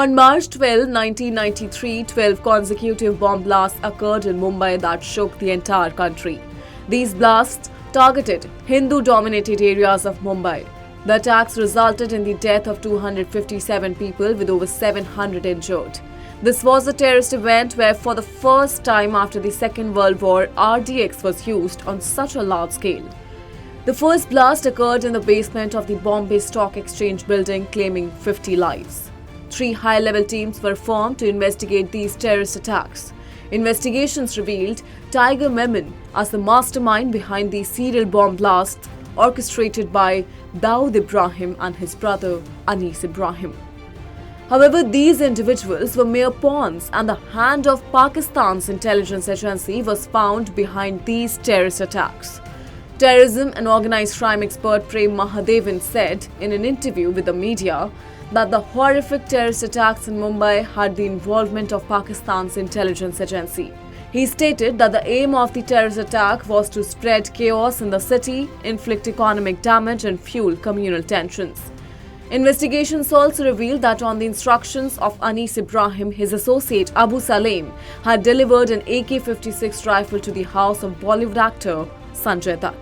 On March 12, 1993, 12 consecutive bomb blasts occurred in Mumbai that shook the entire country. These blasts targeted Hindu-dominated areas of Mumbai. The attacks resulted in the death of 257 people with over 700 injured. This was a terrorist event where for the first time after the Second World War, RDX was used on such a large scale. The first blast occurred in the basement of the Bombay Stock Exchange building, claiming 50 lives. 3 high-level teams were formed to investigate these terrorist attacks. Investigations revealed Tiger Memon as the mastermind behind these serial bomb blasts orchestrated by Dawood Ibrahim and his brother Anees Ibrahim. However, these individuals were mere pawns, and the hand of Pakistan's intelligence agency was found behind these terrorist attacks. Terrorism and organized crime expert Prem Mahadevan said in an interview with the media that the horrific terrorist attacks in Mumbai had the involvement of Pakistan's intelligence agency. He stated that the aim of the terrorist attack was to spread chaos in the city, inflict economic damage and fuel communal tensions. Investigations also revealed that on the instructions of Anees Ibrahim, his associate Abu Salem had delivered an AK-56 rifle to the house of Bollywood actor Sanjay Dutt.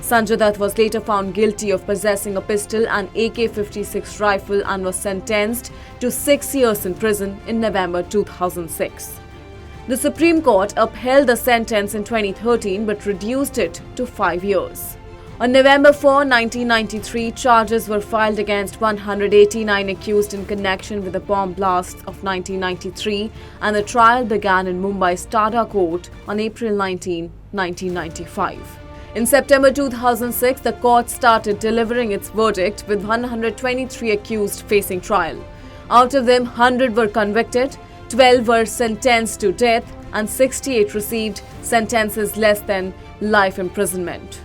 Sanjay Dutt was later found guilty of possessing a pistol and AK-56 rifle and was sentenced to 6 years in prison in November 2006. The Supreme Court upheld the sentence in 2013 but reduced it to 5 years. On November 4, 1993, charges were filed against 189 accused in connection with the bomb blasts of 1993, and the trial began in Mumbai's Tada Court on April 19, 1995. In September 2006, the court started delivering its verdict with 123 accused facing trial. Out of them, 100 were convicted, 12 were sentenced to death, and 68 received sentences less than life imprisonment.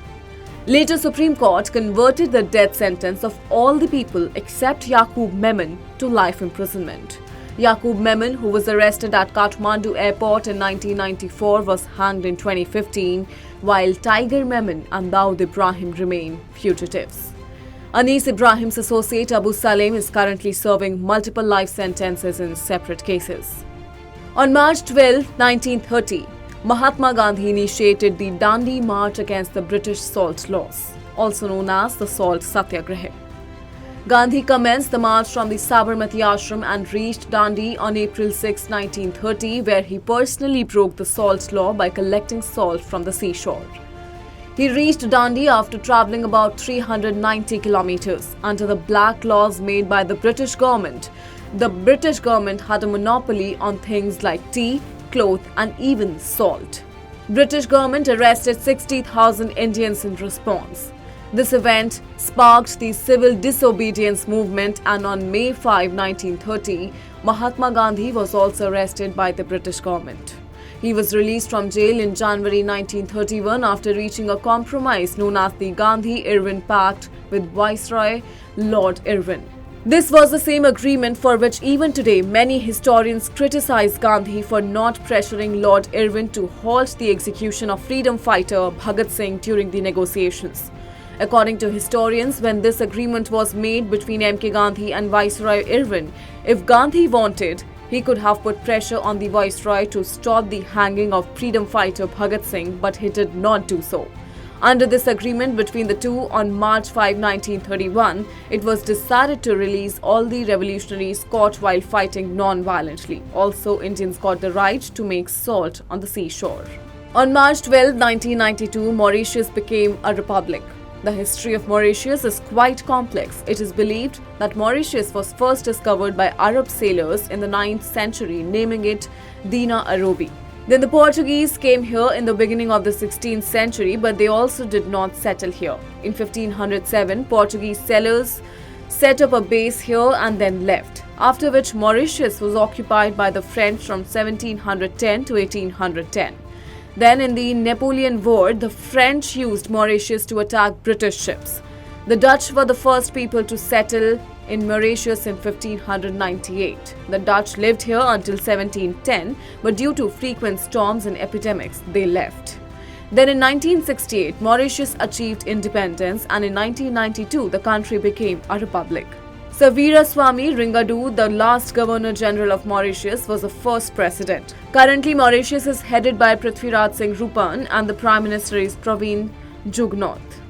Later, Supreme Court converted the death sentence of all the people except Dawood Memon to life imprisonment. Dawood Memon, who was arrested at Kathmandu airport in 1994, was hanged in 2015, while Tiger Memon and Dawood Ibrahim remain fugitives. Anees Ibrahim's associate Abu Salem is currently serving multiple life sentences in separate cases. On March 12, 1930, Mahatma Gandhi initiated the Dandi March against the British salt laws, also known as the Salt Satyagraha. Gandhi commenced the march from the Sabarmati Ashram and reached Dandi on April 6, 1930, where he personally broke the salt law by collecting salt from the seashore. He reached Dandi after travelling about 390 kilometers under the black laws made by the British government. The British government had a monopoly on things like tea, cloth and even salt. British government arrested 60,000 Indians in response. This event sparked the civil disobedience movement, and on May 5, 1930, Mahatma Gandhi was also arrested by the British government. He was released from jail in January 1931 after reaching a compromise known as the Gandhi-Irwin Pact with Viceroy Lord Irwin. This was the same agreement for which even today many historians criticize Gandhi for not pressuring Lord Irwin to halt the execution of freedom fighter Bhagat Singh during the negotiations. According to historians, when this agreement was made between M.K. Gandhi and Viceroy Irwin, if Gandhi wanted, he could have put pressure on the Viceroy to stop the hanging of freedom fighter Bhagat Singh, but he did not do so. Under this agreement between the two, on March 5, 1931, it was decided to release all the revolutionaries caught while fighting non-violently. Also, Indians got the right to make salt on the seashore. On March 12, 1992, Mauritius became a republic. The history of Mauritius is quite complex. It is believed that Mauritius was first discovered by Arab sailors in the 9th century, naming it Dina Arobi. Then the Portuguese came here in the beginning of the 16th century, but they also did not settle here. In 1507, Portuguese sailors set up a base here and then left, after which Mauritius was occupied by the French from 1710 to 1810. Then in the Napoleon War, the French used Mauritius to attack British ships. The Dutch were the first people to settle in Mauritius in 1598. The Dutch lived here until 1710, but due to frequent storms and epidemics, they left. Then in 1968, Mauritius achieved independence, and in 1992, the country became a republic. Sir Veeraswamy Ringadu, the last Governor General of Mauritius, was the first president. Currently, Mauritius is headed by Prithviraj Singh Rupan and the Prime Minister is Praveen Jugnauth.